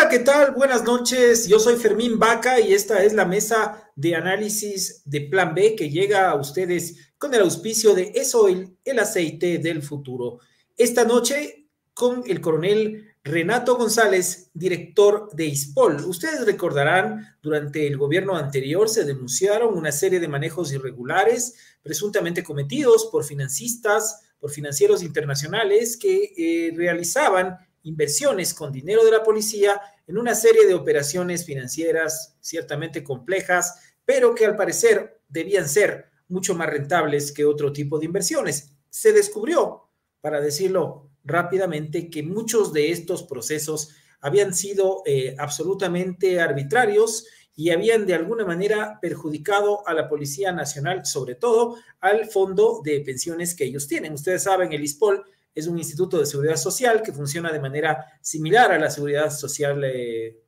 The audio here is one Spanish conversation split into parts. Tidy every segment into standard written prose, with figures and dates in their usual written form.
Hola, ¿qué tal? Buenas noches. Yo soy Fermín Vaca y esta es la mesa de análisis de Plan B que llega a ustedes con el auspicio de ESOIL, el aceite del futuro. Esta noche con el coronel Renato González, director de ISPOL. Ustedes recordarán, durante el gobierno anterior se denunciaron una serie de manejos irregulares presuntamente cometidos por financistas, por financieros internacionales que realizaban inversiones con dinero de la policía en una serie de operaciones financieras ciertamente complejas, pero que al parecer debían ser mucho más rentables que otro tipo de inversiones. Se descubrió, para decirlo rápidamente, que muchos de estos procesos habían sido absolutamente arbitrarios y habían de alguna manera perjudicado a la Policía Nacional, sobre todo al fondo de pensiones que ellos tienen. Ustedes saben, el ISPOL es un instituto de seguridad social que funciona de manera similar a la seguridad social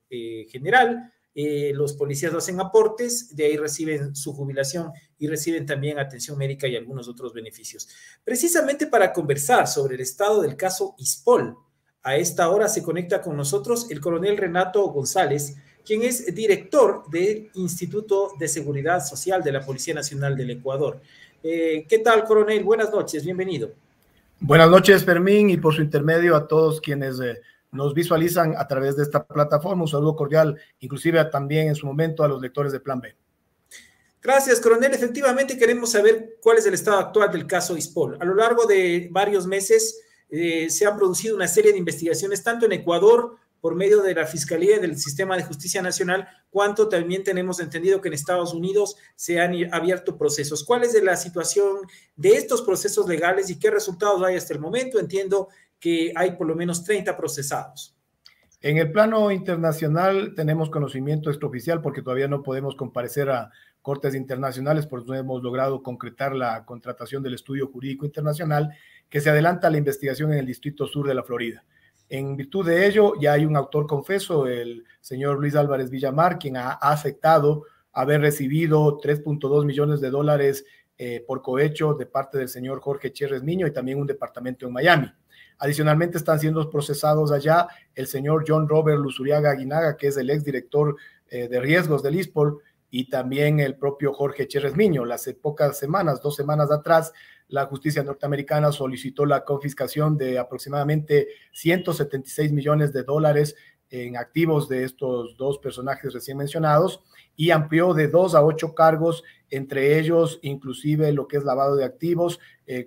general. Los policías hacen aportes, de ahí reciben su jubilación y reciben también atención médica y algunos otros beneficios. Precisamente para conversar sobre el estado del caso ISPOL, a esta hora se conecta con nosotros el coronel Renato González, quien es director del Instituto de Seguridad Social de la Policía Nacional del Ecuador. ¿Qué tal, coronel? Buenas noches, bienvenido. Buenas noches, Fermín, y por su intermedio a todos quienes nos visualizan a través de esta plataforma. Un saludo cordial, inclusive también en su momento a los lectores de Plan B. Gracias, coronel. Efectivamente, queremos saber cuál es el estado actual del caso ISPOL. A lo largo de varios meses se han producido una serie de investigaciones, tanto en Ecuador, por medio de la Fiscalía y del Sistema de Justicia Nacional, cuanto también tenemos entendido que en Estados Unidos se han abierto procesos. ¿Cuál es la situación de estos procesos legales y qué resultados hay hasta el momento? Entiendo que hay por lo menos 30 procesados. En el plano internacional tenemos conocimiento extraoficial porque todavía no podemos comparecer a cortes internacionales, porque no hemos logrado concretar la contratación del estudio jurídico internacional que se adelanta a la investigación en el Distrito Sur de la Florida. En virtud de ello, ya hay un autor confeso, el señor Luis Álvarez Villamar, quien ha aceptado haber recibido 3.2 millones de dólares por cohecho de parte del señor Jorge Cherres Miño y también un departamento en Miami. Adicionalmente están siendo procesados allá el señor John Robert Luzuriaga Aguinaga, que es el exdirector de riesgos del ISPOL, y también el propio Jorge Cherres Miño. Hace pocas semanas, 2 semanas atrás, la justicia norteamericana solicitó la confiscación de aproximadamente 176 millones de dólares en activos de estos dos personajes recién mencionados y amplió de 2 a 8 cargos, entre ellos inclusive lo que es lavado de activos,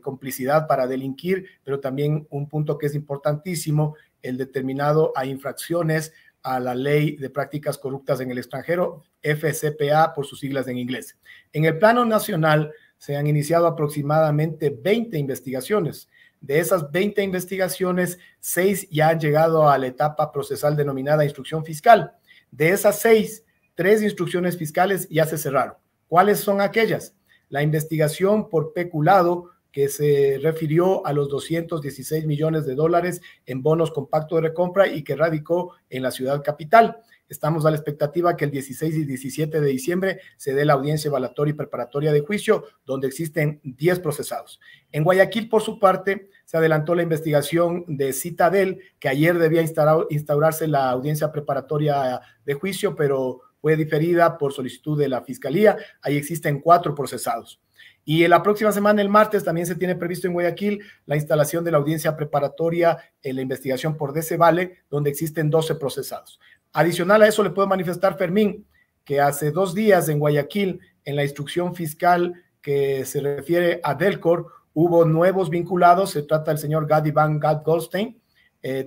complicidad para delinquir, pero también un punto que es importantísimo, el determinado a infracciones a la ley de prácticas corruptas en el extranjero, FCPA por sus siglas en inglés. En el plano nacional se han iniciado aproximadamente 20 investigaciones. De esas 20 investigaciones, 6 ya han llegado a la etapa procesal denominada instrucción fiscal. De esas 6, 3 instrucciones fiscales ya se cerraron. ¿Cuáles son aquellas? La investigación por peculado, que se refirió a los 216 millones de dólares en bonos con pacto de recompra y que radicó en la ciudad capital. Estamos a la expectativa que el 16 y 17 de diciembre se dé la audiencia evaluatoria y preparatoria de juicio, donde existen 10 procesados. En Guayaquil, por su parte, se adelantó la investigación de Citadel, que ayer debía instaurarse la audiencia preparatoria de juicio, pero fue diferida por solicitud de la Fiscalía. Ahí existen 4 procesados. Y en la próxima semana, el martes, también se tiene previsto en Guayaquil la instalación de la audiencia preparatoria en la investigación por Decevale, donde existen 12 procesados. Adicional a eso, le puedo manifestar, Fermín, que hace 2 días en Guayaquil, en la instrucción fiscal que se refiere a Delcor, hubo nuevos vinculados. Se trata del señor Gadi Van Gad Goldstein,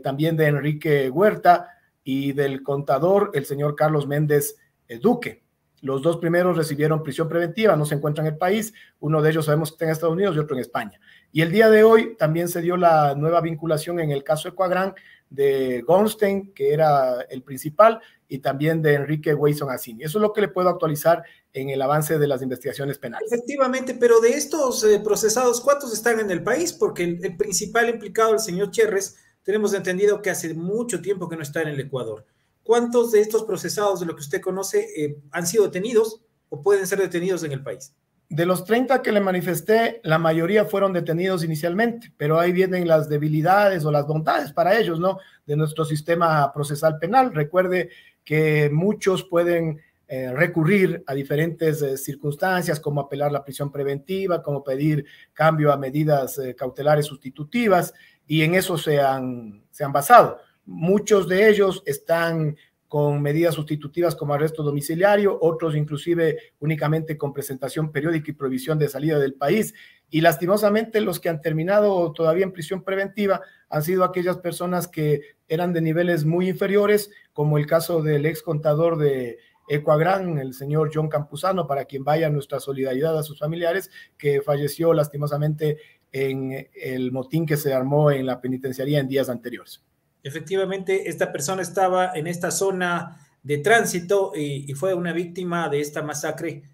también de Enrique Huerta y del contador, el señor Carlos Méndez Duque. Los 2 primeros recibieron prisión preventiva, no se encuentran en el país. Uno de ellos sabemos que está en Estados Unidos y otro en España. Y el día de hoy también se dio la nueva vinculación en el caso Ecuadrán de Goldstein, que era el principal, y también de Enrique Weyson Assini. Eso es lo que le puedo actualizar en el avance de las investigaciones penales. Efectivamente, pero de estos procesados, ¿cuántos están en el país? Porque el principal implicado, el señor Cherres, tenemos entendido que hace mucho tiempo que no está en el Ecuador. ¿Cuántos de estos procesados, de lo que usted conoce, han sido detenidos o pueden ser detenidos en el país? De los 30 que le manifesté, la mayoría fueron detenidos inicialmente, pero ahí vienen las debilidades o las bondades para ellos, ¿no? De nuestro sistema procesal penal. Recuerde que muchos pueden recurrir a diferentes circunstancias, como apelar la prisión preventiva, como pedir cambio a medidas cautelares sustitutivas, y en eso se han basado. Muchos de ellos están con medidas sustitutivas como arresto domiciliario, otros inclusive únicamente con presentación periódica y prohibición de salida del país. Y lastimosamente los que han terminado todavía en prisión preventiva han sido aquellas personas que eran de niveles muy inferiores, como el caso del ex contador de Ecuagran, el señor John Campuzano, para quien vaya nuestra solidaridad a sus familiares, que falleció lastimosamente en el motín que se armó en la penitenciaría en días anteriores. Efectivamente, esta persona estaba en esta zona de tránsito y fue una víctima de esta masacre,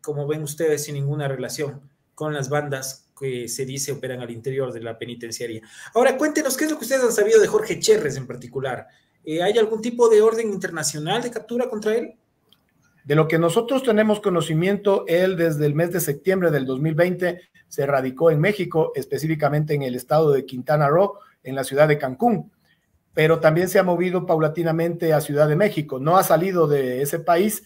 como ven ustedes, sin ninguna relación con las bandas que se dice operan al interior de la penitenciaría. Ahora, cuéntenos, ¿qué es lo que ustedes han sabido de Jorge Cherres en particular? ¿Hay algún tipo de orden internacional de captura contra él? De lo que nosotros tenemos conocimiento, él desde el mes de septiembre del 2020 se radicó en México, específicamente en el estado de Quintana Roo, en la ciudad de Cancún, pero también se ha movido paulatinamente a Ciudad de México. No ha salido de ese país,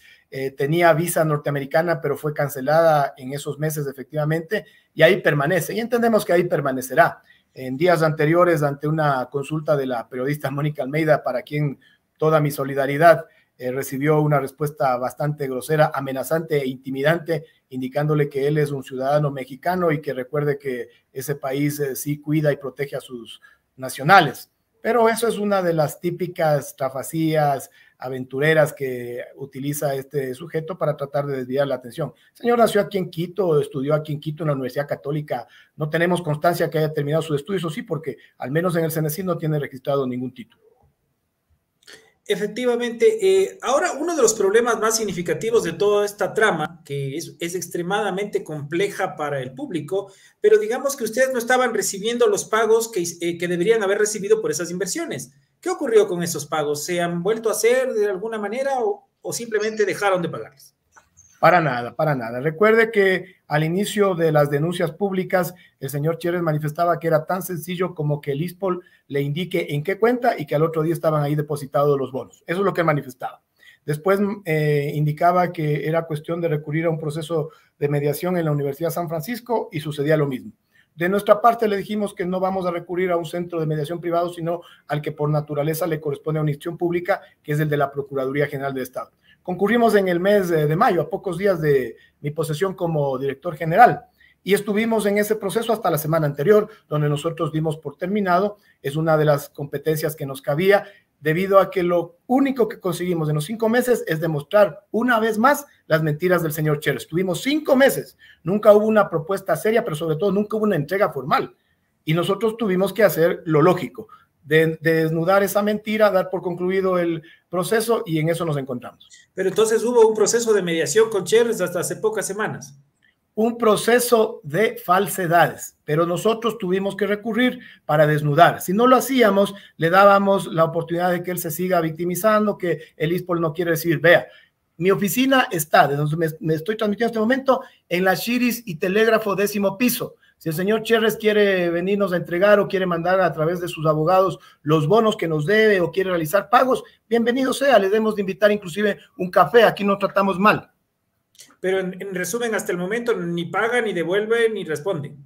tenía visa norteamericana, pero fue cancelada en esos meses efectivamente, y ahí permanece, y entendemos que ahí permanecerá. En días anteriores, ante una consulta de la periodista Mónica Almeida, para quien toda mi solidaridad, recibió una respuesta bastante grosera, amenazante e intimidante, indicándole que él es un ciudadano mexicano y que recuerde que ese país sí cuida y protege a sus nacionales. Pero eso es una de las típicas trafacías aventureras que utiliza este sujeto para tratar de desviar la atención. El señor nació aquí en Quito, estudió aquí en Quito en la Universidad Católica. No tenemos constancia que haya terminado sus estudios, o sí, porque al menos en el CNC no tiene registrado ningún título. Efectivamente, ahora uno de los problemas más significativos de toda esta trama, que es extremadamente compleja para el público, pero digamos que ustedes no estaban recibiendo los pagos que deberían haber recibido por esas inversiones. ¿Qué ocurrió con esos pagos? ¿Se han vuelto a hacer de alguna manera o simplemente dejaron de pagarles? Para nada, para nada. Recuerde que al inicio de las denuncias públicas, el señor Cherres manifestaba que era tan sencillo como que el ISPOL le indique en qué cuenta y que al otro día estaban ahí depositados los bonos. Eso es lo que manifestaba. Después indicaba que era cuestión de recurrir a un proceso de mediación en la Universidad de San Francisco y sucedía lo mismo. De nuestra parte le dijimos que no vamos a recurrir a un centro de mediación privado, sino al que por naturaleza le corresponde a una institución pública, que es el de la Procuraduría General de Estado. Concurrimos en el mes de mayo, a pocos días de mi posesión como director general, y estuvimos en ese proceso hasta la semana anterior, donde nosotros dimos por terminado. Es una de las competencias que nos cabía, debido a que lo único que conseguimos en los 5 meses es demostrar una vez más las mentiras del señor Cherres. Tuvimos 5 meses, nunca hubo una propuesta seria, pero sobre todo nunca hubo una entrega formal, y nosotros tuvimos que hacer lo lógico, de desnudar esa mentira, dar por concluido el proceso, y en eso nos encontramos. Pero entonces hubo un proceso de mediación con Cherres hasta hace pocas semanas. Un proceso de falsedades, pero nosotros tuvimos que recurrir para desnudar. Si no lo hacíamos, le dábamos la oportunidad de que él se siga victimizando, que el ISPOL no quiere recibir. Vea, mi oficina está, de donde me estoy transmitiendo en este momento, en la Chiris y Telégrafo 10º piso. Si el señor Cherres quiere venirnos a entregar o quiere mandar a través de sus abogados los bonos que nos debe o quiere realizar pagos, bienvenido sea, le debemos de invitar inclusive un café, aquí no tratamos mal. Pero en resumen, hasta el momento ni pagan, ni devuelven, ni responden.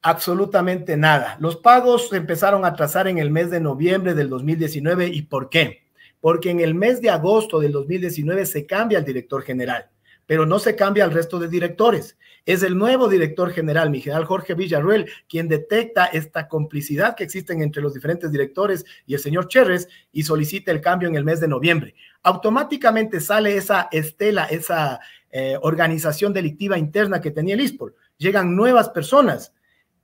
Absolutamente nada. Los pagos se empezaron a atrasar en el mes de noviembre del 2019. ¿Y por qué? Porque en el mes de agosto del 2019 se cambia el director general, pero no se cambia al resto de directores. Es el nuevo director general, mi general Jorge Villarruel, quien detecta esta complicidad que existen entre los diferentes directores y el señor Cherres y solicita el cambio en el mes de noviembre. Automáticamente sale esa estela, esa organización delictiva interna que tenía el ISPOL. Llegan nuevas personas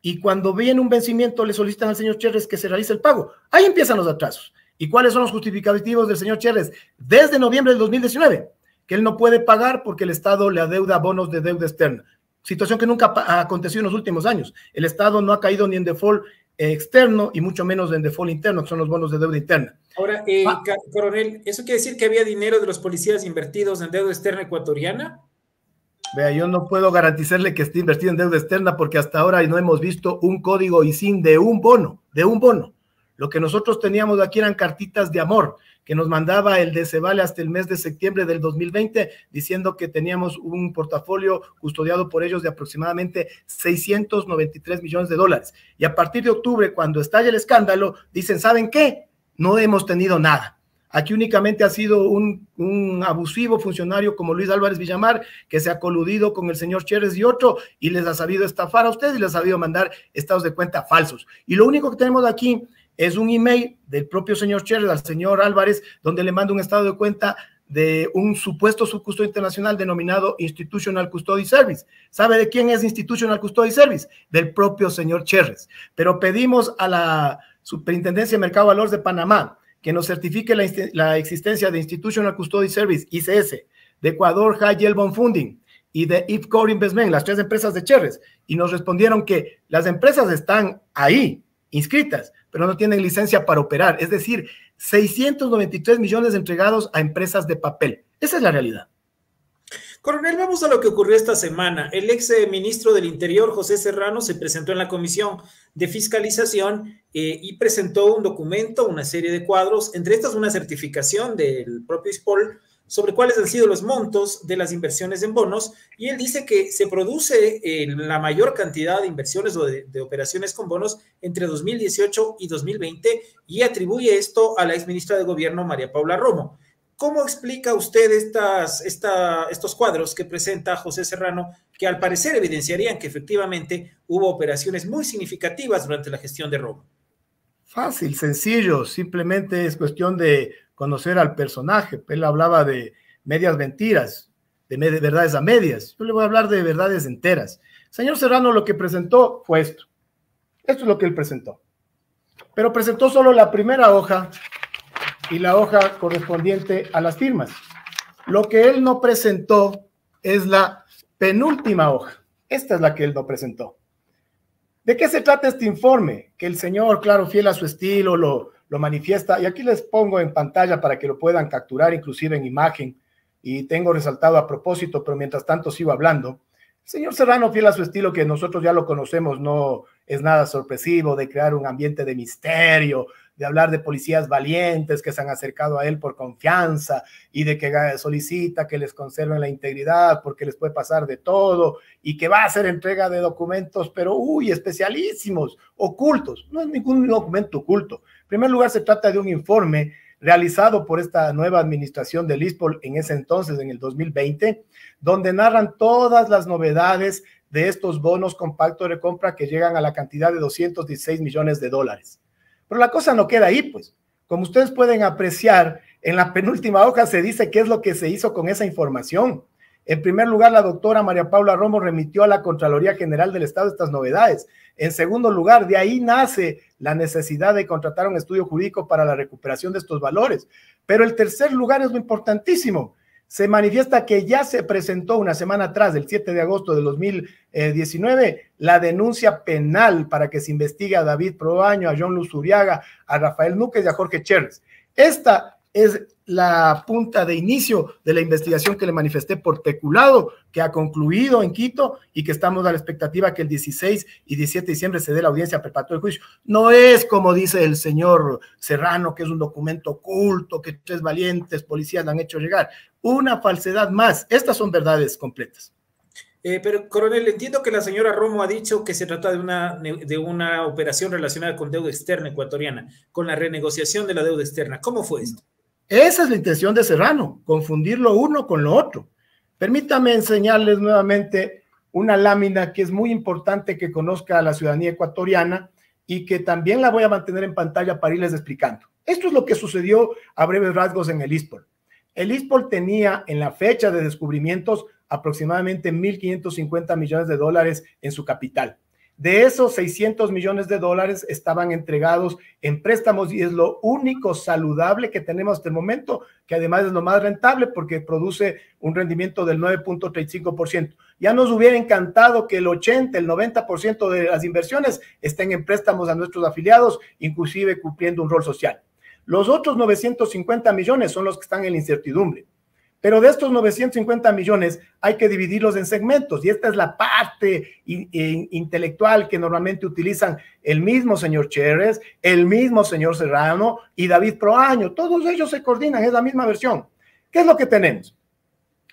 y cuando viene un vencimiento le solicitan al señor Cherres que se realice el pago. Ahí empiezan los atrasos. ¿Y cuáles son los justificativos del señor Cherres? Desde noviembre del 2019, que él no puede pagar porque el Estado le adeuda bonos de deuda externa. Situación que nunca ha acontecido en los últimos años. El Estado no ha caído ni en default externo y mucho menos en default interno, que son los bonos de deuda interna. Ahora, coronel, ¿eso quiere decir que había dinero de los policías invertidos en deuda externa ecuatoriana? Vea, yo no puedo garantizarle que esté invertido en deuda externa porque hasta ahora no hemos visto un código ISIN de un bono, Lo que nosotros teníamos aquí eran cartitas de amor que nos mandaba el DCVALE hasta el mes de septiembre del 2020, diciendo que teníamos un portafolio custodiado por ellos de aproximadamente 693 millones de dólares. Y a partir de octubre, cuando estalla el escándalo, dicen, ¿saben qué? No hemos tenido nada. Aquí únicamente ha sido un abusivo funcionario como Luis Álvarez Villamar, que se ha coludido con el señor Cherres y otro, y les ha sabido estafar a ustedes y les ha sabido mandar estados de cuenta falsos. Y lo único que tenemos aquí es un email del propio señor Cherres al señor Álvarez, donde le manda un estado de cuenta de un supuesto subcustodio internacional denominado Institutional Custody Service. ¿Sabe de quién es Institutional Custody Service? Del propio señor Cherres. Pero pedimos a la Superintendencia de Mercado de Valores de Panamá que nos certifique la existencia de Institutional Custody Service, ICS, de Ecuador High Yield Bond Funding y de IFCOR Investment, las tres empresas de Cherres, y nos respondieron que las empresas están ahí, inscritas, pero no tienen licencia para operar, es decir, 693 millones entregados a empresas de papel. Esa es la realidad. Coronel, vamos a lo que ocurrió esta semana. El ex ministro del Interior, José Serrano, se presentó en la Comisión de Fiscalización y presentó un documento, una serie de cuadros, entre estas una certificación del propio ISPOL sobre cuáles han sido los montos de las inversiones en bonos, y él dice que se produce la mayor cantidad de inversiones o de operaciones con bonos entre 2018 y 2020 y atribuye esto a la exministra de Gobierno, María Paula Romo. ¿Cómo explica usted estos cuadros que presenta José Serrano, que al parecer evidenciarían que efectivamente hubo operaciones muy significativas durante la gestión de Romo? Fácil, sencillo, simplemente es cuestión de conocer al personaje. Él hablaba de medias mentiras, de verdades a medias. Yo le voy a hablar de verdades enteras. Señor Serrano, lo que presentó fue esto. Esto es lo que él presentó. Pero presentó solo la primera hoja y la hoja correspondiente a las firmas. Lo que él no presentó es la penúltima hoja. Esta es la que él no presentó. ¿De qué se trata este informe? Que el señor, claro, fiel a su estilo, lo manifiesta. Y aquí les pongo en pantalla para que lo puedan capturar, inclusive en imagen. Y tengo resaltado a propósito, pero mientras tanto sigo hablando. El señor Serrano, fiel a su estilo, que nosotros ya lo conocemos, no es nada sorpresivo, de crear un ambiente de misterio, de hablar de policías valientes que se han acercado a él por confianza y de que solicita que les conserven la integridad porque les puede pasar de todo y que va a hacer entrega de documentos, pero especialísimos, ocultos. No es ningún documento oculto. En primer lugar, se trata de un informe realizado por esta nueva administración del ISPOL en ese entonces, en el 2020, donde narran todas las novedades de estos bonos con pacto de compra que llegan a la cantidad de 216 millones de dólares. Pero la cosa no queda ahí, pues. Como ustedes pueden apreciar, en la penúltima hoja se dice qué es lo que se hizo con esa información. En primer lugar, la doctora María Paula Romo remitió a la Contraloría General del Estado estas novedades. En segundo lugar, de ahí nace la necesidad de contratar un estudio jurídico para la recuperación de estos valores. Pero el tercer lugar es lo importantísimo. Se manifiesta que ya se presentó una semana atrás, el 7 de agosto de 2019, la denuncia penal para que se investigue a David Proaño, a John Luz Uriaga, a Rafael Núquez y a Jorge Cherres. Esta es la punta de inicio de la investigación que le manifesté por peculado, que ha concluido en Quito y que estamos a la expectativa que el 16 y 17 de diciembre se dé la audiencia perpetua del juicio. No es como dice el señor Serrano, que es un documento oculto, que tres valientes policías le han hecho llegar. Una falsedad más. Estas son verdades completas. Pero, coronel, entiendo que la señora Romo ha dicho que se trata de una operación relacionada con deuda externa ecuatoriana, con la renegociación de la deuda externa. ¿Cómo fue esto? Esa es la intención de Serrano, confundir lo uno con lo otro. Permítame enseñarles nuevamente una lámina que es muy importante que conozca a la ciudadanía ecuatoriana y que también la voy a mantener en pantalla para irles explicando. Esto es lo que sucedió a breves rasgos en el ISPOL. El ISPOL tenía en la fecha de descubrimientos aproximadamente 1.550 millones de dólares en su capital. De esos 600 millones de dólares estaban entregados en préstamos y es lo único saludable que tenemos hasta el momento, que además es lo más rentable porque produce un rendimiento del 9.35%. Ya nos hubiera encantado que el 80, el 90% de las inversiones estén en préstamos a nuestros afiliados, inclusive cumpliendo un rol social. Los otros 950 millones son los que están en la incertidumbre. Pero de estos 950 millones hay que dividirlos en segmentos, y esta es la parte intelectual que normalmente utilizan el mismo señor Cherres, el mismo señor Serrano y David Proaño. Todos ellos se coordinan, es la misma versión. ¿Qué es lo que tenemos?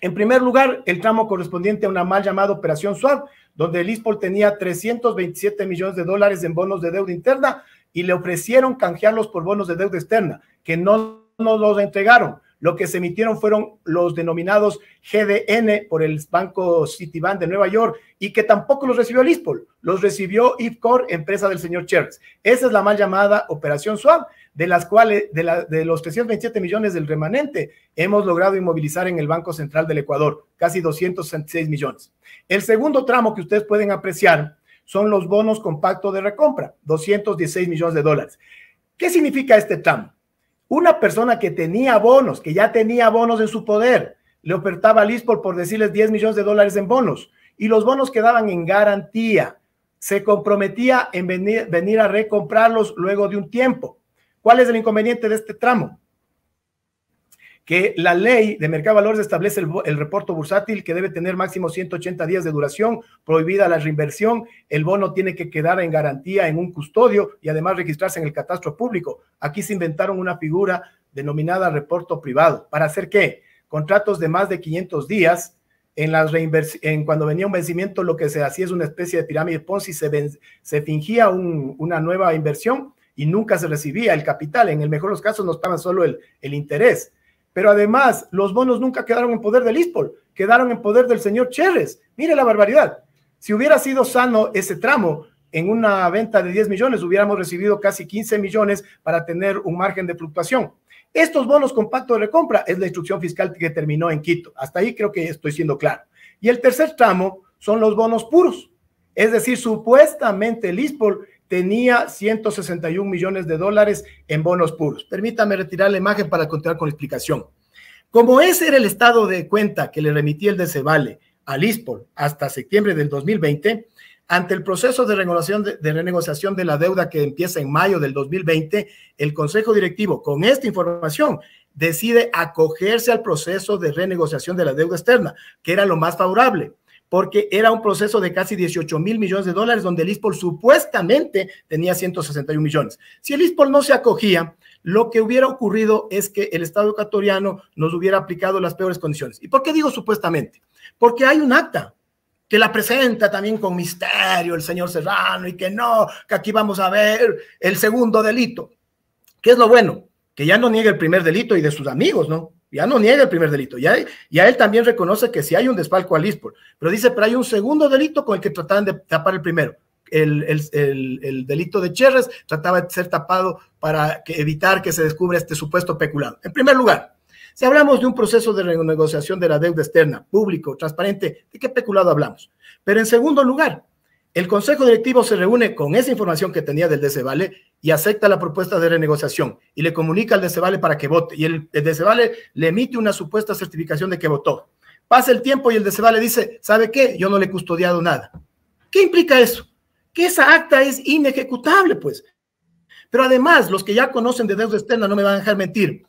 En primer lugar, el tramo correspondiente a una mal llamada Operación Swap, donde el ISPOL tenía 327 millones de dólares en bonos de deuda interna y le ofrecieron canjearlos por bonos de deuda externa, que no nos los entregaron. Lo que se emitieron fueron los denominados GDN por el banco Citibank de Nueva York, y que tampoco los recibió el ISPOL, los recibió IFCOR, empresa del señor Cherres. Esa es la mal llamada Operación Swap, de las cuales, de los 327 millones del remanente, hemos logrado inmovilizar en el Banco Central del Ecuador, casi 266 millones. El segundo tramo que ustedes pueden apreciar son los bonos con pacto de recompra, 216 millones de dólares. ¿Qué significa este tramo? Una persona que tenía bonos, que ya tenía bonos en su poder, le ofertaba al ISPOL por decirles 10 millones de dólares en bonos, y los bonos quedaban en garantía. Se comprometía en venir a recomprarlos luego de un tiempo. ¿Cuál es el inconveniente de este tramo? Que la ley de mercado de valores establece el reporto bursátil, que debe tener máximo 180 días de duración, prohibida la reinversión, el bono tiene que quedar en garantía en un custodio y además registrarse en el catastro público. Aquí se inventaron una figura denominada reporto privado. ¿Para hacer qué? Contratos de más de 500 días, cuando venía un vencimiento, lo que se hacía es una especie de pirámide Ponzi, se fingía una nueva inversión y nunca se recibía el capital. En el mejor de los casos nos pagan solo el interés. Pero además, los bonos nunca quedaron en poder del ISPOL, quedaron en poder del señor Cherres. Mire la barbaridad. Si hubiera sido sano ese tramo, en una venta de 10 millones, hubiéramos recibido casi 15 millones para tener un margen de fluctuación. Estos bonos con pacto de recompra es la instrucción fiscal que terminó en Quito. Hasta ahí creo que estoy siendo claro. Y el tercer tramo son los bonos puros. Es decir, supuestamente el ISPOL tenía 161 millones de dólares en bonos puros. Permítame retirar la imagen para continuar con la explicación. Como ese era el estado de cuenta que le remitía el DCVALE al ISPOL hasta septiembre del 2020, ante el proceso de renegociación de la deuda que empieza en mayo del 2020, el Consejo Directivo, con esta información, decide acogerse al proceso de renegociación de la deuda externa, que era lo más favorable, porque era un proceso de casi 18 mil millones de dólares, donde el ISPOL supuestamente tenía 161 millones. Si el ISPOL no se acogía, lo que hubiera ocurrido es que el Estado ecuatoriano nos hubiera aplicado las peores condiciones. ¿Y por qué digo supuestamente? Porque hay un acta que la presenta también con misterio el señor Serrano, y que no, que aquí vamos a ver el segundo delito. ¿Qué es lo bueno? Que ya no niega el primer delito, y de sus amigos, ¿no? Ya no niega el primer delito, ya él también reconoce que sí hay un desfalco al ISPOL, pero dice, pero hay un segundo delito con el que trataban de tapar el primero. El delito de Cherres trataba de ser tapado para evitar que se descubra este supuesto peculado. En primer lugar, si hablamos de un proceso de renegociación de la deuda externa, público, transparente, ¿de qué peculado hablamos? Pero en segundo lugar, el Consejo Directivo se reúne con esa información que tenía del DCVALE y acepta la propuesta de renegociación y le comunica al DCVALE para que vote, y el DCVALE le emite una supuesta certificación de que votó. Pasa el tiempo y el DCVALE dice, ¿sabe qué? Yo no le he custodiado nada. ¿Qué implica eso? Que esa acta es inejecutable, pues. Pero además, los que ya conocen de deuda externa no me van a dejar mentir,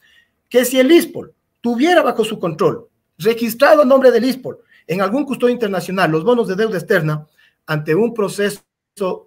que si el ISPOL tuviera bajo su control, registrado a nombre del ISPOL, en algún custodio internacional, los bonos de deuda externa, ante un proceso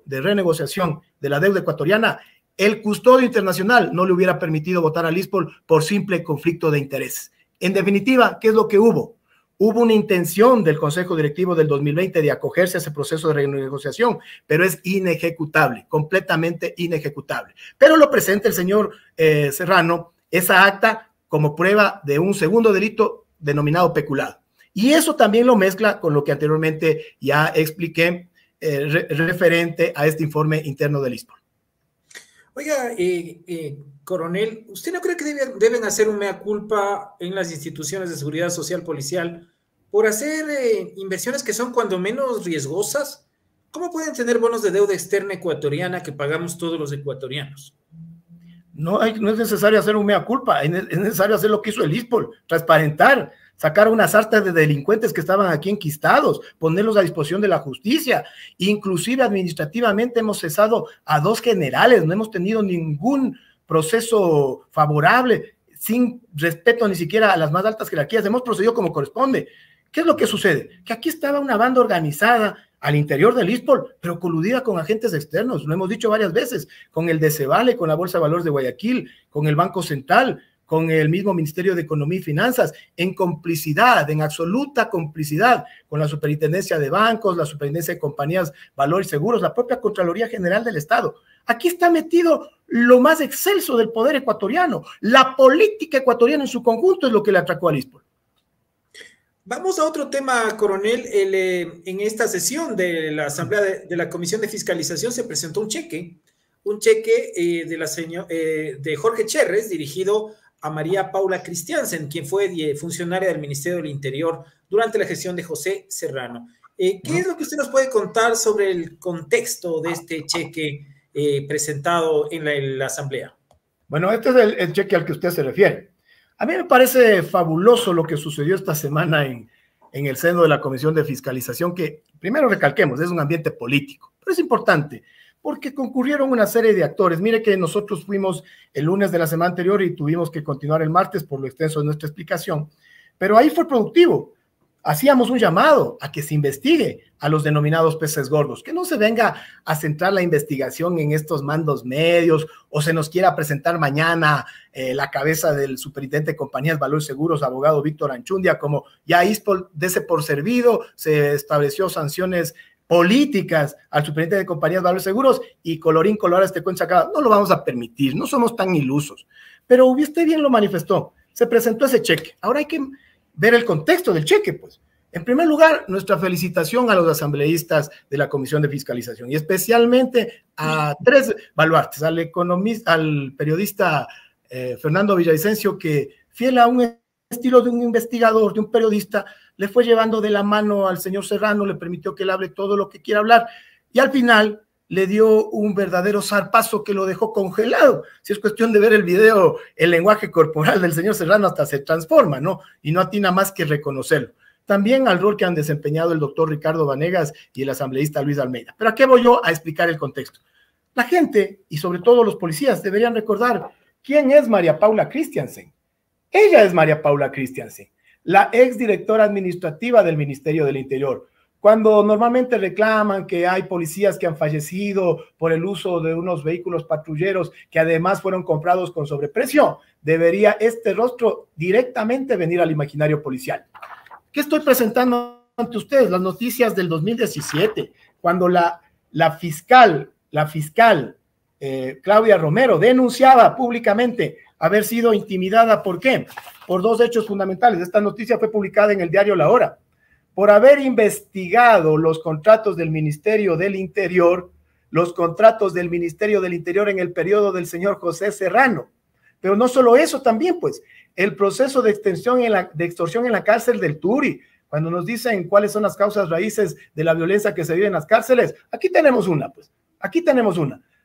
de renegociación de la deuda ecuatoriana, el custodio internacional no le hubiera permitido votar al ISPOL por simple conflicto de intereses. En definitiva, ¿qué es lo que hubo? Hubo una intención del Consejo Directivo del 2020 de acogerse a ese proceso de renegociación, pero es inejecutable, completamente inejecutable. Pero lo presenta el señor Serrano, esa acta, como prueba de un segundo delito denominado peculado. Y eso también lo mezcla con lo que anteriormente ya expliqué referente a este informe interno del ISPOL. Oiga, coronel, ¿usted no cree que deben hacer un mea culpa en las instituciones de seguridad social policial por hacer inversiones que son cuando menos riesgosas? ¿Cómo pueden tener bonos de deuda externa ecuatoriana que pagamos todos los ecuatorianos? No es necesario hacer un mea culpa, es necesario hacer lo que hizo el ISPOL, transparentar, sacar una sarta de delincuentes que estaban aquí enquistados, ponerlos a disposición de la justicia. Inclusive administrativamente hemos cesado a 2 generales, no hemos tenido ningún proceso favorable. sin respeto ni siquiera a las más altas jerarquías. Hemos procedido como corresponde. ¿Qué es lo que sucede? Que aquí estaba una banda organizada al interior del ISPOL, pero coludida con agentes externos, lo hemos dicho varias veces, con el DCVALE, con la Bolsa de Valores de Guayaquil, con el Banco Central, con el mismo Ministerio de Economía y Finanzas, en complicidad, en absoluta complicidad, con la Superintendencia de Bancos, la Superintendencia de Compañías, Valores y Seguros, la propia Contraloría General del Estado. Aquí está metido lo más excelso del poder ecuatoriano. La política ecuatoriana en su conjunto es lo que le atracó al ISPOL. Vamos a otro tema, coronel. En esta sesión de la Asamblea de la Comisión de Fiscalización se presentó un cheque de Jorge Cherres dirigido a María Paula Christiansen, quien fue funcionaria del Ministerio del Interior durante la gestión de José Serrano. ¿Qué es lo que usted nos puede contar sobre el contexto de este cheque presentado en la Asamblea? Bueno, este es el cheque al que usted se refiere. A mí me parece fabuloso lo que sucedió esta semana en el seno de la Comisión de Fiscalización, que primero recalquemos, es un ambiente político, pero es importante porque concurrieron una serie de actores. Mire que nosotros fuimos el lunes de la semana anterior y tuvimos que continuar el martes por lo extenso de nuestra explicación, pero ahí fue productivo. Hacíamos un llamado a que se investigue a los denominados peces gordos, que no se venga a centrar la investigación en estos mandos medios o se nos quiera presentar mañana la cabeza del superintendente de Compañías, Valores y Seguros, abogado Víctor Anchundia, como ya ISPOL dese por servido, se estableció sanciones políticas al superintendente de Compañías, Valores y Seguros y colorín colorado este cuento sacado. No lo vamos a permitir, no somos tan ilusos. Pero usted bien lo manifestó, se presentó ese cheque. Ahora hay que ver el contexto del cheque, pues. En primer lugar, nuestra felicitación a los asambleístas de la Comisión de Fiscalización y especialmente a tres baluartes, al economista, al periodista Fernando Villavicencio, que fiel a un estilo de un investigador, de un periodista, le fue llevando de la mano al señor Serrano, le permitió que él hable todo lo que quiera hablar y al final le dio un verdadero zarpazo que lo dejó congelado. Si es cuestión de ver el video, el lenguaje corporal del señor Serrano hasta se transforma, ¿no? Y no atina más que reconocerlo. También al rol que han desempeñado el doctor Ricardo Vanegas y el asambleísta Luis Almeida. Pero aquí voy yo a explicar el contexto. La gente, y sobre todo los policías, deberían recordar quién es María Paula Christiansen. Ella es María Paula Christiansen, la exdirectora administrativa del Ministerio del Interior. Cuando normalmente reclaman que hay policías que han fallecido por el uso de unos vehículos patrulleros que además fueron comprados con sobreprecio, debería este rostro directamente venir al imaginario policial. ¿Qué estoy presentando ante ustedes? Las noticias del 2017, cuando la fiscal Claudia Romero denunciaba públicamente haber sido intimidada. ¿Por qué? Por dos hechos fundamentales. Esta noticia fue publicada en el diario La Hora. Por haber investigado los contratos del Ministerio del Interior, en el periodo del señor José Serrano. Pero no solo eso, también pues el proceso de extorsión en la cárcel del Turi, cuando nos dicen cuáles son las causas raíces de la violencia que se vive en las cárceles, aquí tenemos una,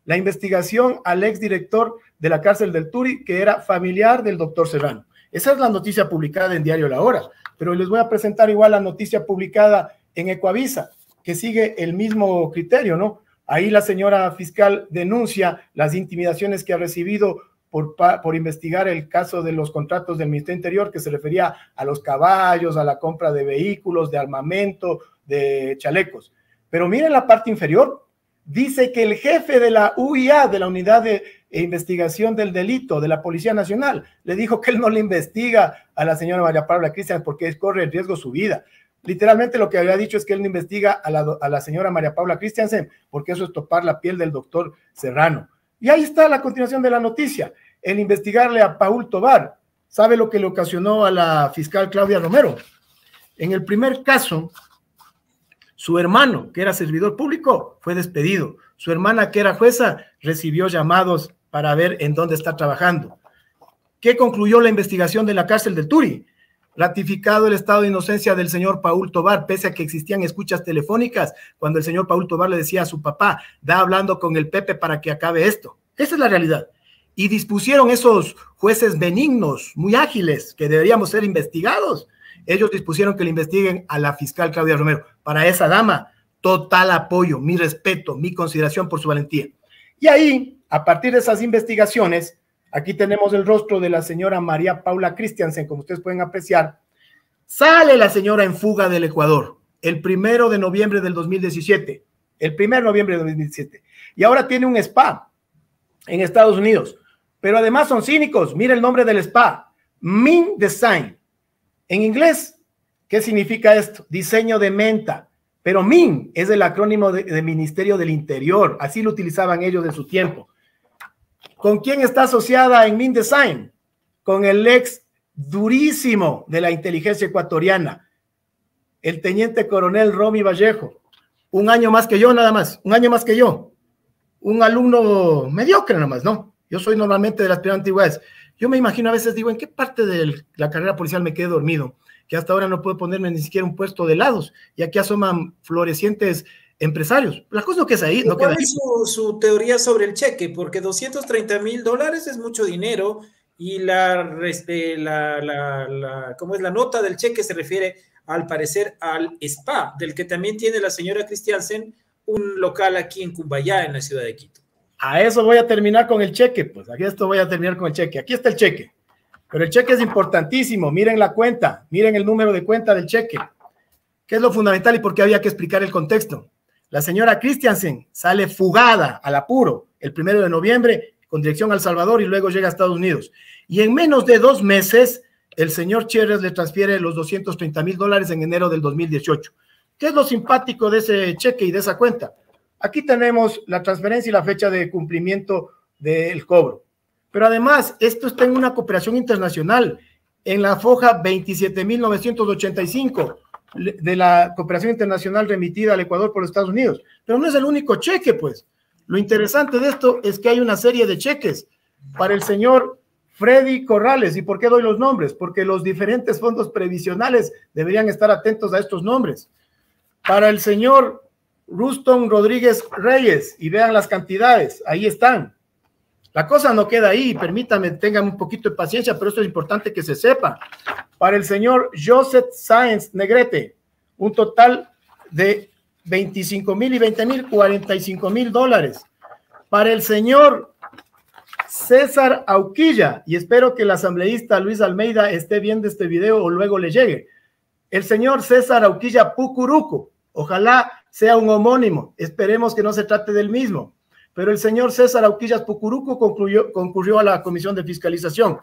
la investigación al exdirector de la cárcel del Turi, que era familiar del doctor Serrano. Esa es la noticia publicada en Diario La Hora, pero les voy a presentar igual la noticia publicada en Ecuavisa, que sigue el mismo criterio, ¿no? Ahí la señora fiscal denuncia las intimidaciones que ha recibido por investigar el caso de los contratos del Ministerio Interior, que se refería a los caballos, a la compra de vehículos, de armamento, de chalecos. Pero miren la parte inferior, dice que el jefe de la UIA, de la Unidad de Investigación del Delito de la Policía Nacional, le dijo que él no le investiga a la señora María Paula Christiansen porque corre en riesgo su vida. Literalmente lo que había dicho es que él no investiga a la señora María Paula Christiansen porque eso es topar la piel del doctor Serrano. Y ahí está la continuación de la noticia. El investigarle a Paul Tobar, ¿sabe lo que le ocasionó a la fiscal Claudia Romero? En el primer caso, su hermano, que era servidor público, fue despedido. Su hermana, que era jueza, recibió llamados para ver en dónde está trabajando. ¿Qué concluyó la investigación de la cárcel del Turi? Ratificado el estado de inocencia del señor Paul Tobar, pese a que existían escuchas telefónicas, cuando el señor Paul Tobar le decía a su papá, da hablando con el Pepe para que acabe esto. Esa es la realidad. Y dispusieron esos jueces benignos, muy ágiles, que deberíamos ser investigados. Ellos dispusieron que le investiguen a la fiscal Claudia Romero. Para esa dama, total apoyo, mi respeto, mi consideración por su valentía. Y ahí, a partir de esas investigaciones, Aquí tenemos el rostro de la señora María Paula Christiansen, como ustedes pueden apreciar. Sale la señora en fuga del Ecuador el 1 de noviembre del 2017, el 1 de noviembre del 2017, y ahora tiene un spa en Estados Unidos, pero además son cínicos. Mira el nombre del spa, Mint Design. En inglés, ¿qué significa esto? Diseño de menta, pero Mint es el acrónimo de Ministerio del Interior, así lo utilizaban ellos en su tiempo. ¿Con quién está asociada en Mint Design? Con el ex durísimo de la inteligencia ecuatoriana, el teniente coronel Romy Vallejo. Un año más que yo, nada más, un año más que yo. Un alumno mediocre nada más, ¿no? Yo soy normalmente de las primeras antigüedades. Yo me imagino a veces, digo, ¿en qué parte de la carrera policial me quedé dormido? Que hasta ahora no puedo ponerme ni siquiera un puesto de helados, y aquí asoman florecientes empresarios. La cosa no que es ahí. No ¿Cuál es su teoría sobre el cheque? Porque $230,000 es mucho dinero, y ¿cómo es? La nota del cheque se refiere, al parecer, al spa, del que también tiene la señora Christiansen un local aquí en Cumbayá, en la ciudad de Quito. A eso voy a terminar con el cheque, pues aquí voy a terminar con el cheque. Aquí está el cheque, pero el cheque es importantísimo. Miren la cuenta, miren el número de cuenta del cheque, que es lo fundamental y por qué había que explicar el contexto. La señora Christiansen sale fugada al apuro el 1 de noviembre con dirección a El Salvador y luego llega a Estados Unidos. Y en menos de 2 meses, el señor Cherres le transfiere los $230,000 en enero del 2018. ¿Qué es lo simpático de ese cheque y de esa cuenta? Aquí tenemos la transferencia y la fecha de cumplimiento del cobro. Pero además, esto está en una cooperación internacional, en la foja 27.985 de la cooperación internacional remitida al Ecuador por los Estados Unidos. Pero no es el único cheque, pues. Lo interesante de esto es que hay una serie de cheques para el señor Freddy Corrales. ¿Y por qué doy los nombres? Porque los diferentes fondos previsionales deberían estar atentos a estos nombres. Para el señor Ruston Rodríguez Reyes, y vean las cantidades, ahí están. La cosa no queda ahí, permítanme, tengan un poquito de paciencia, pero esto es importante que se sepa. Para el señor Joseph Sáenz Negrete, un total de 25,000 y 20,000, $45,000. Para el señor César Auquilla, y espero que el asambleísta Luis Almeida esté viendo este video o luego le llegue. El señor César Auquilla Pucuruco, ojalá sea un homónimo, esperemos que no se trate del mismo, pero el señor César Auquillas Pucuruco concurrió a la comisión de fiscalización,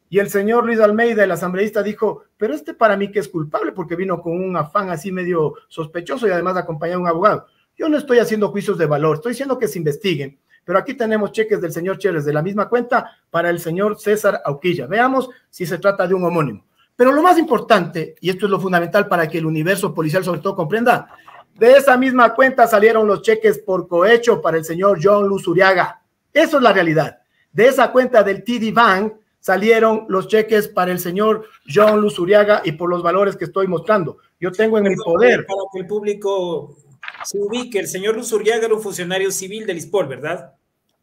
y el señor Luis Almeida, el asambleísta, dijo, pero para mí que es culpable porque vino con un afán así medio sospechoso y además acompañado de un abogado. Yo no estoy haciendo juicios de valor, estoy diciendo que se investiguen, pero aquí tenemos cheques del señor Cherres de la misma cuenta para el señor César Auquilla. Veamos si se trata de un homónimo. Pero lo más importante, y esto es lo fundamental para que el universo policial sobre todo comprenda, de esa misma cuenta salieron los cheques por cohecho para el señor John Luz Uriaga. Eso es la realidad. De esa cuenta del TD Bank salieron los cheques para el señor John Luz Uriaga y por los valores que estoy mostrando. Yo tengo en mi poder. Para que el público se ubique, el señor Luz Uriaga era un funcionario civil del ISPOL, ¿verdad?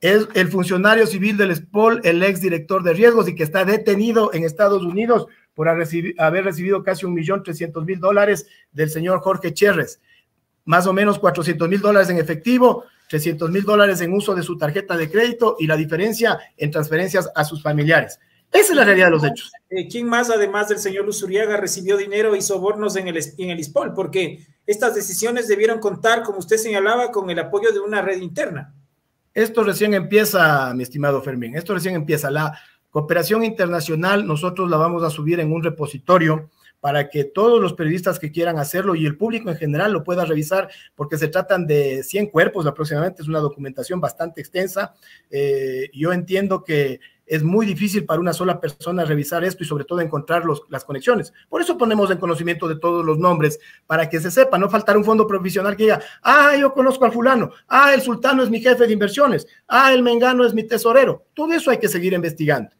Es el funcionario civil del ISPOL, el ex director de riesgos y que está detenido en Estados Unidos por haber recibido casi $1,300,000 del señor Jorge Cherres. Más o menos $400,000 en efectivo, $300,000 en uso de su tarjeta de crédito y la diferencia en transferencias a sus familiares. Esa es la realidad de los hechos. ¿Quién más, además del señor Luz Uriaga, recibió dinero y sobornos en el ISPOL? Porque estas decisiones debieron contar, como usted señalaba, con el apoyo de una red interna. Esto recién empieza, mi estimado Fermín, esto recién empieza. La cooperación internacional nosotros la vamos a subir en un repositorio para que todos los periodistas que quieran hacerlo y el público en general lo pueda revisar, porque se tratan de 100 cuerpos aproximadamente, es una documentación bastante extensa. Yo entiendo que es muy difícil para una sola persona revisar esto y sobre todo encontrar las conexiones. Por eso ponemos en conocimiento de todos los nombres, para que se sepa, no faltar un fondo profesional que diga, yo conozco al fulano, el sultano es mi jefe de inversiones, el mengano es mi tesorero. Todo eso hay que seguir investigando.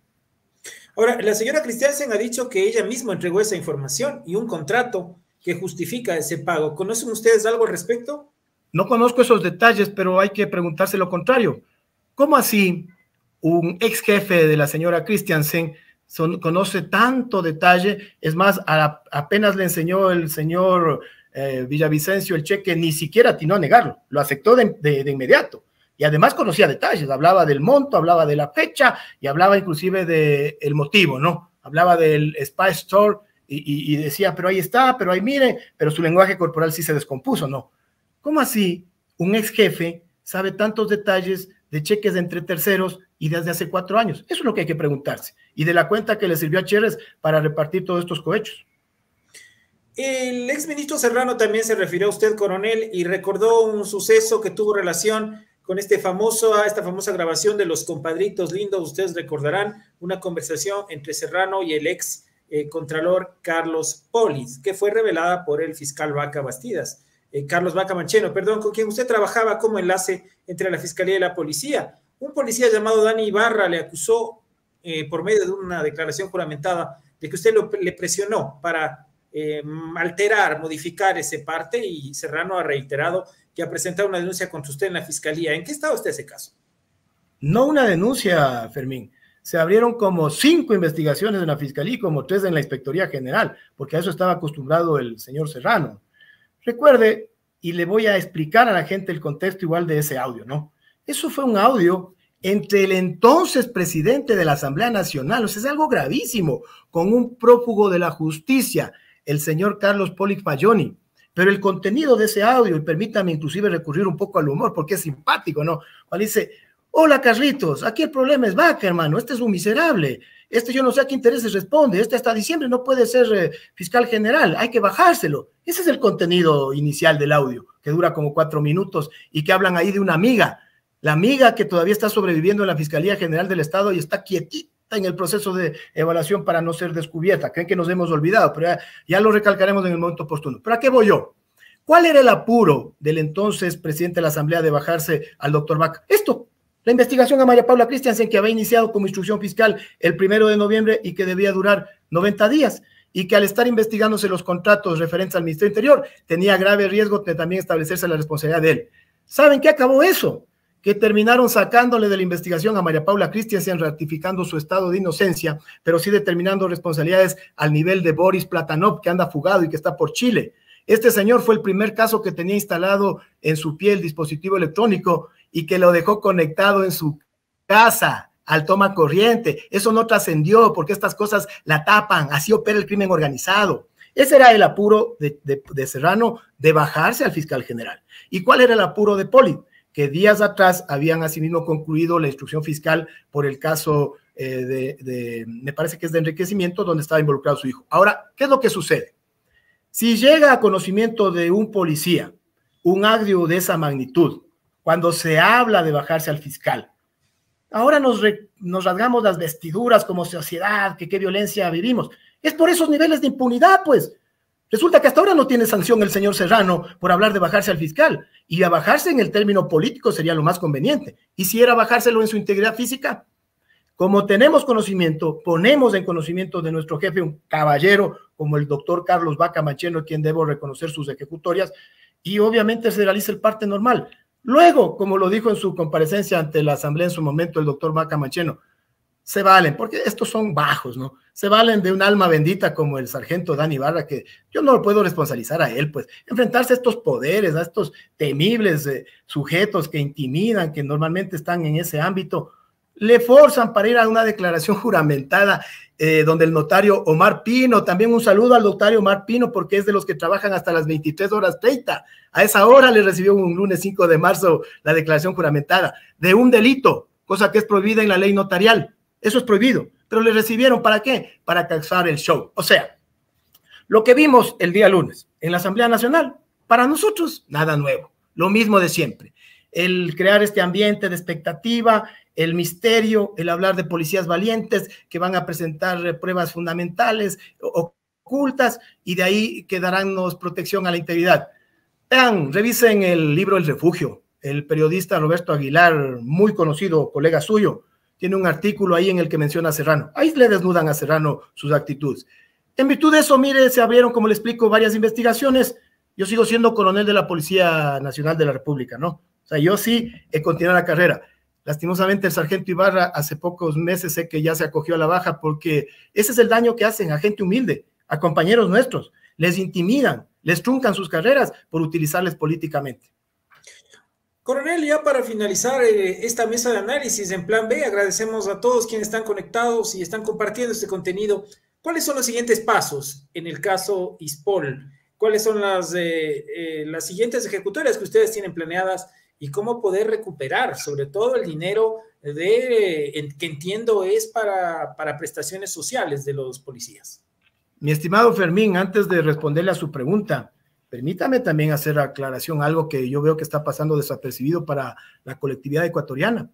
Ahora, la señora Christiansen ha dicho que ella misma entregó esa información y un contrato que justifica ese pago. ¿Conocen ustedes algo al respecto? No conozco esos detalles, pero hay que preguntarse lo contrario. ¿Cómo así un ex jefe de la señora Christiansen conoce tanto detalle? Es más, apenas le enseñó el señor Villavicencio el cheque, ni siquiera atinó a negarlo, lo aceptó de inmediato. y además conocía detalles, hablaba del monto, hablaba de la fecha y hablaba inclusive del motivo, ¿no? Hablaba del Spy Store y decía, pero ahí está, pero ahí mire, pero su lenguaje corporal sí se descompuso, ¿no? ¿Cómo así un ex jefe sabe tantos detalles de cheques entre terceros y desde hace 4 años? Eso es lo que hay que preguntarse. Y de la cuenta que le sirvió a Cherres para repartir todos estos cohechos. El exministro Serrano también se refirió a usted, coronel, y recordó un suceso que tuvo relación con esta famosa grabación de los compadritos lindos. Ustedes recordarán una conversación entre Serrano y el ex contralor Carlos Polis, que fue revelada por el fiscal Vaca Bastidas. Carlos Vaca Mancheno, perdón, con quien usted trabajaba como enlace entre la Fiscalía y la Policía. Un policía llamado Dani Ibarra le acusó por medio de una declaración juramentada de que usted le presionó para alterar, modificar ese parte, y Serrano ha reiterado que ha presentado una denuncia contra usted en la Fiscalía. ¿En qué estado está ese caso? No una denuncia, Fermín. Se abrieron como 5 investigaciones en la Fiscalía y como 3 en la Inspectoría General, porque a eso estaba acostumbrado el señor Serrano. Recuerde, y le voy a explicar a la gente el contexto igual de ese audio, ¿no? Eso fue un audio entre el entonces presidente de la Asamblea Nacional, o sea, es algo gravísimo, con un prófugo de la justicia, el señor Carlos Polis Fayoni. Pero el contenido de ese audio, y permítame inclusive recurrir un poco al humor, porque es simpático, ¿no? Cuando dice, hola Carlitos, aquí el problema es Vaca, hermano, este es un miserable, este yo no sé a qué intereses responde, este hasta diciembre no puede ser fiscal general, hay que bajárselo. Ese es el contenido inicial del audio, que dura como 4 minutos, y que hablan ahí de una amiga, la amiga que todavía está sobreviviendo en la Fiscalía General del Estado y está quietita en el proceso de evaluación para no ser descubierta. Creen que nos hemos olvidado, pero ya lo recalcaremos en el momento oportuno. ¿Pero a qué voy yo? ¿Cuál era el apuro del entonces presidente de la Asamblea de bajarse al doctor Vaca? Esto, la investigación a María Paula Christiansen, que había iniciado como instrucción fiscal el 1 de noviembre y que debía durar 90 días, y que al estar investigándose los contratos referentes al Ministerio Interior, tenía grave riesgo de también establecerse la responsabilidad de él. ¿Saben qué acabó eso? Que terminaron sacándole de la investigación a María Paula Christiansen, ratificando su estado de inocencia, pero sí determinando responsabilidades al nivel de Boris Platanov, que anda fugado y que está por Chile. Este señor fue el primer caso que tenía instalado en su pie el dispositivo electrónico y que lo dejó conectado en su casa al toma corriente. Eso no trascendió porque estas cosas la tapan, así opera el crimen organizado. Ese era el apuro de Serrano de bajarse al fiscal general. ¿Y cuál era el apuro de Poli? Que días atrás habían asimismo concluido la instrucción fiscal por el caso me parece que es de enriquecimiento, donde estaba involucrado su hijo. Ahora, ¿qué es lo que sucede? Si llega a conocimiento de un policía un audio de esa magnitud, cuando se habla de bajarse al fiscal, ahora nos rasgamos las vestiduras como sociedad, que qué violencia vivimos. Es por esos niveles de impunidad, pues. Resulta que hasta ahora no tiene sanción el señor Serrano por hablar de bajarse al fiscal, y a bajarse en el término político sería lo más conveniente. ¿Y si era bajárselo en su integridad física? Como tenemos conocimiento, ponemos en conocimiento de nuestro jefe un caballero como el doctor Carlos Vaca Mancheno, quien debo reconocer sus ejecutorias, y obviamente se realiza el parte normal. Luego, como lo dijo en su comparecencia ante la Asamblea en su momento el doctor Vaca Mancheno, se valen, porque estos son bajos, ¿no? Se valen de un alma bendita como el sargento Dani Ibarra, que yo no lo puedo responsabilizar a él, pues, enfrentarse a estos poderes, a estos temibles sujetos que intimidan, que normalmente están en ese ámbito, le forzan para ir a una declaración juramentada donde el notario Omar Pino, también un saludo al notario Omar Pino, porque es de los que trabajan hasta las 23:30. A esa hora le recibió un lunes 5 de marzo la declaración juramentada de un delito, cosa que es prohibida en la ley notarial. Eso es prohibido, pero le recibieron ¿para qué? Para causar el show. O sea, lo que vimos el día lunes en la Asamblea Nacional, para nosotros nada nuevo, lo mismo de siempre. El crear este ambiente de expectativa, el misterio, el hablar de policías valientes que van a presentar pruebas fundamentales, ocultas, y de ahí que daránnos protección a la integridad. Vean, revisen el libro El Refugio. El periodista Roberto Aguilar, muy conocido, colega suyo, tiene un artículo ahí en el que menciona a Serrano. Ahí le desnudan a Serrano sus actitudes. En virtud de eso, mire, se abrieron, como le explico, varias investigaciones. Yo sigo siendo coronel de la Policía Nacional de la República, ¿no? O sea, yo sí he continuado la carrera. Lastimosamente, el sargento Ibarra hace pocos meses sé que ya se acogió a la baja, porque ese es el daño que hacen a gente humilde, a compañeros nuestros. Les intimidan, les truncan sus carreras por utilizarles políticamente. Coronel, ya para finalizar esta mesa de análisis en Plan B, agradecemos a todos quienes están conectados y están compartiendo este contenido. ¿Cuáles son los siguientes pasos en el caso ISPOL? ¿Cuáles son las siguientes ejecutorias que ustedes tienen planeadas y cómo poder recuperar, sobre todo el dinero que entiendo es para prestaciones sociales de los policías? Mi estimado Fermín, antes de responderle a su pregunta, permítame también hacer aclaración, algo que yo veo que está pasando desapercibido para la colectividad ecuatoriana.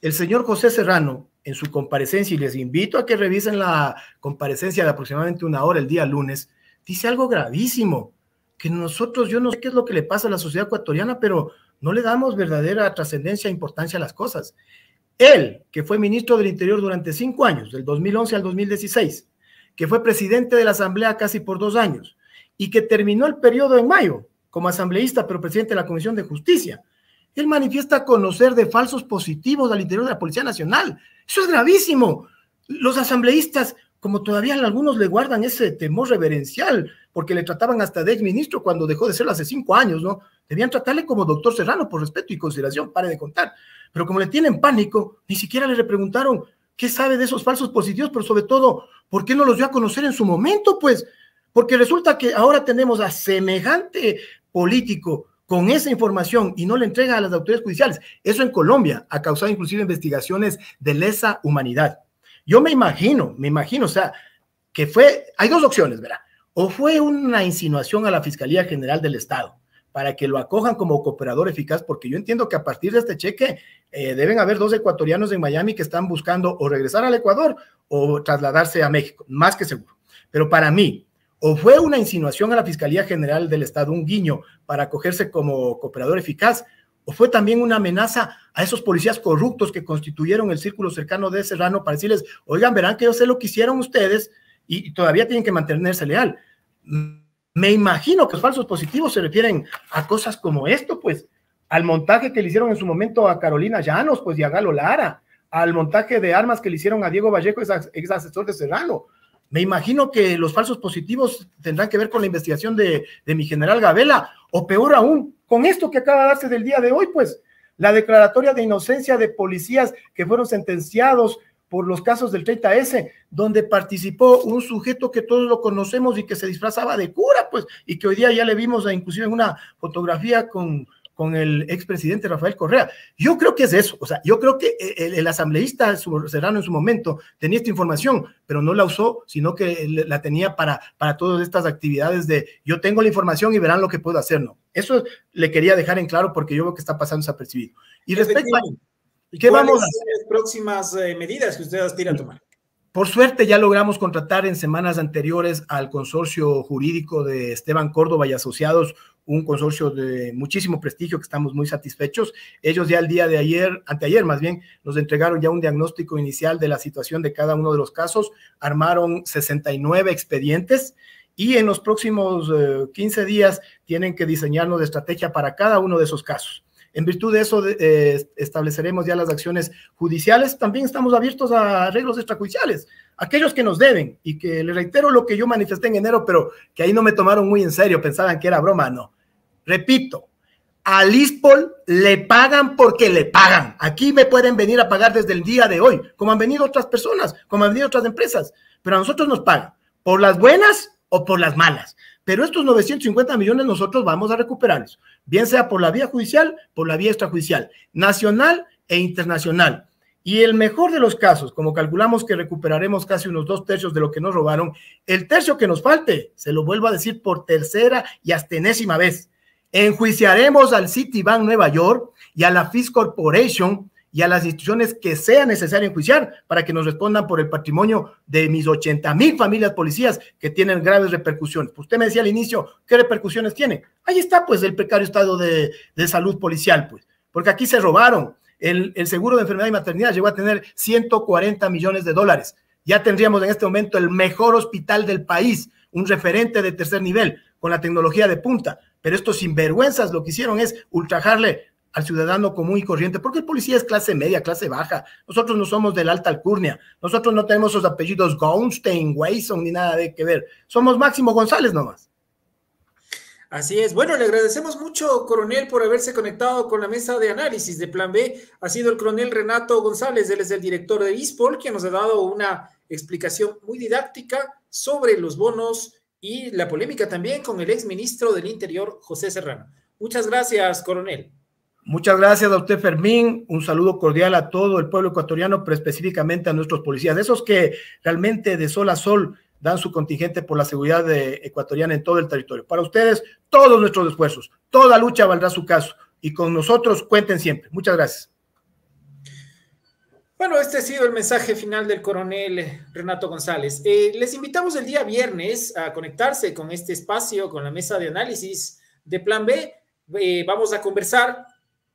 El señor José Serrano, en su comparecencia, y les invito a que revisen la comparecencia de aproximadamente 1 hora el día lunes, dice algo gravísimo, que nosotros, yo no sé qué es lo que le pasa a la sociedad ecuatoriana, pero no le damos verdadera trascendencia e importancia a las cosas. Él, que fue ministro del Interior durante 5 años, del 2011 al 2016, que fue presidente de la Asamblea casi por 2 años, y que terminó el periodo en mayo como asambleísta, pero presidente de la Comisión de Justicia, él manifiesta conocer de falsos positivos al interior de la Policía Nacional. Eso es gravísimo. Los asambleístas, como todavía algunos le guardan ese temor reverencial, porque le trataban hasta de exministro cuando dejó de serlo hace 5 años, ¿no? Debían tratarle como doctor Serrano por respeto y consideración, pare de contar. Pero como le tienen pánico, ni siquiera le repreguntaron qué sabe de esos falsos positivos, pero sobre todo, ¿por qué no los dio a conocer en su momento? Pues, porque resulta que ahora tenemos a semejante político con esa información y no le entrega a las autoridades judiciales. Eso en Colombia ha causado inclusive investigaciones de lesa humanidad. Yo me imagino, o sea, que hay 2 opciones, ¿verdad? O fue una insinuación a la Fiscalía General del Estado para que lo acojan como cooperador eficaz, porque yo entiendo que a partir de este cheque deben haber 2 ecuatorianos en Miami que están buscando o regresar al Ecuador o trasladarse a México, más que seguro. Pero para mí, o fue una insinuación a la Fiscalía General del Estado, un guiño para acogerse como cooperador eficaz, o fue también una amenaza a esos policías corruptos que constituyeron el círculo cercano de Serrano para decirles, oigan, verán que yo sé lo que hicieron ustedes y todavía tienen que mantenerse leal. Me imagino que los falsos positivos se refieren a cosas como esto, pues, al montaje que le hicieron en su momento a Carolina Llanos, pues, y a Galo Lara, al montaje de armas que le hicieron a Diego Vallejo, ex asesor de Serrano. Me imagino que los falsos positivos tendrán que ver con la investigación de mi general Gabela, o peor aún, con esto que acaba de darse del día de hoy, pues, la declaratoria de inocencia de policías que fueron sentenciados por los casos del 30S, donde participó un sujeto que todos lo conocemos y que se disfrazaba de cura, pues, y que hoy día ya le vimos inclusive en una fotografía con el expresidente Rafael Correa. Yo creo que es eso, o sea, yo creo que el asambleísta Serrano en su momento tenía esta información, pero no la usó, sino que la tenía para todas estas actividades de yo tengo la información y verán lo que puedo hacer, ¿no? Eso le quería dejar en claro porque yo veo que está pasando desapercibido. Y respecto a ¿qué vamos a hacer? Las próximas medidas que usted aspira a tomar? Por suerte ya logramos contratar en semanas anteriores al consorcio jurídico de Esteban Córdoba y Asociados, un consorcio de muchísimo prestigio que estamos muy satisfechos. Ellos ya el día de ayer, anteayer más bien, nos entregaron ya un diagnóstico inicial de la situación de cada uno de los casos, armaron 69 expedientes y en los próximos 15 días tienen que diseñarnos estrategia para cada uno de esos casos. En virtud de eso, estableceremos ya las acciones judiciales. También estamos abiertos a arreglos extrajudiciales. Aquellos que nos deben, y que le reitero lo que yo manifesté en enero, pero que ahí no me tomaron muy en serio, pensaban que era broma, no. Repito, al ISPOL le pagan porque le pagan. Aquí me pueden venir a pagar desde el día de hoy, como han venido otras personas, como han venido otras empresas, pero a nosotros nos pagan, por las buenas o por las malas. Pero estos 950 millones nosotros vamos a recuperarlos, bien sea por la vía judicial, por la vía extrajudicial, nacional e internacional. Y el mejor de los casos, como calculamos que recuperaremos casi unos 2/3 de lo que nos robaron, el tercio que nos falte, se lo vuelvo a decir por tercera y hasta enésima vez, enjuiciaremos al Citibank Nueva York y a la Fish Corporation y a las instituciones que sea necesario enjuiciar para que nos respondan por el patrimonio de mis 80,000 familias policías que tienen graves repercusiones. Pues usted me decía al inicio, ¿qué repercusiones tiene? Ahí está, pues, el precario estado de salud policial, pues, porque aquí se robaron. El seguro de enfermedad y maternidad llegó a tener 140 millones de dólares. Ya tendríamos en este momento el mejor hospital del país, un referente de tercer nivel, con la tecnología de punta. Pero estos sinvergüenzas lo que hicieron es ultrajarle al ciudadano común y corriente, porque el policía es clase media, clase baja. Nosotros no somos de la alta alcurnia, nosotros no tenemos esos apellidos Goldstein, Wayson, ni nada de que ver. Somos Máximo González nomás. Así es. Bueno, le agradecemos mucho, coronel, por haberse conectado con la mesa de análisis de Plan B. Ha sido el coronel Renato González, él es el director de ISPOL, quien nos ha dado una explicación muy didáctica sobre los bonos y la polémica también con el exministro del Interior, José Serrano. Muchas gracias, coronel. Muchas gracias a usted, Fermín. Un saludo cordial a todo el pueblo ecuatoriano, pero específicamente a nuestros policías, esos que realmente de sol a sol dan su contingente por la seguridad ecuatoriana en todo el territorio. Para ustedes, todos nuestros esfuerzos, toda lucha valdrá su caso y con nosotros cuenten siempre. Muchas gracias. Bueno, este ha sido el mensaje final del coronel Renato González. Les invitamos el día viernes a conectarse con este espacio, con la mesa de análisis de Plan B. Vamos a conversar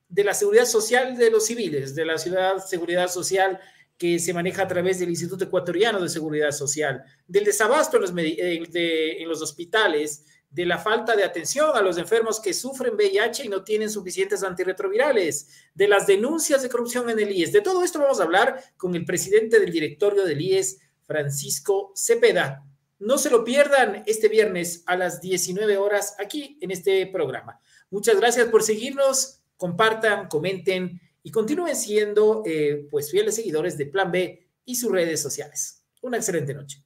de la seguridad social de los civiles, de la seguridad social que se maneja a través del Instituto Ecuatoriano de Seguridad Social, del desabasto en los hospitales, de la falta de atención a los enfermos que sufren VIH y no tienen suficientes antirretrovirales, de las denuncias de corrupción en el IES. De todo esto vamos a hablar con el presidente del directorio del IES, Francisco Cepeda. No se lo pierdan este viernes a las 19 horas aquí en este programa. Muchas gracias por seguirnos. Compartan, comenten y continúen siendo pues fieles seguidores de Plan B y sus redes sociales. Una excelente noche.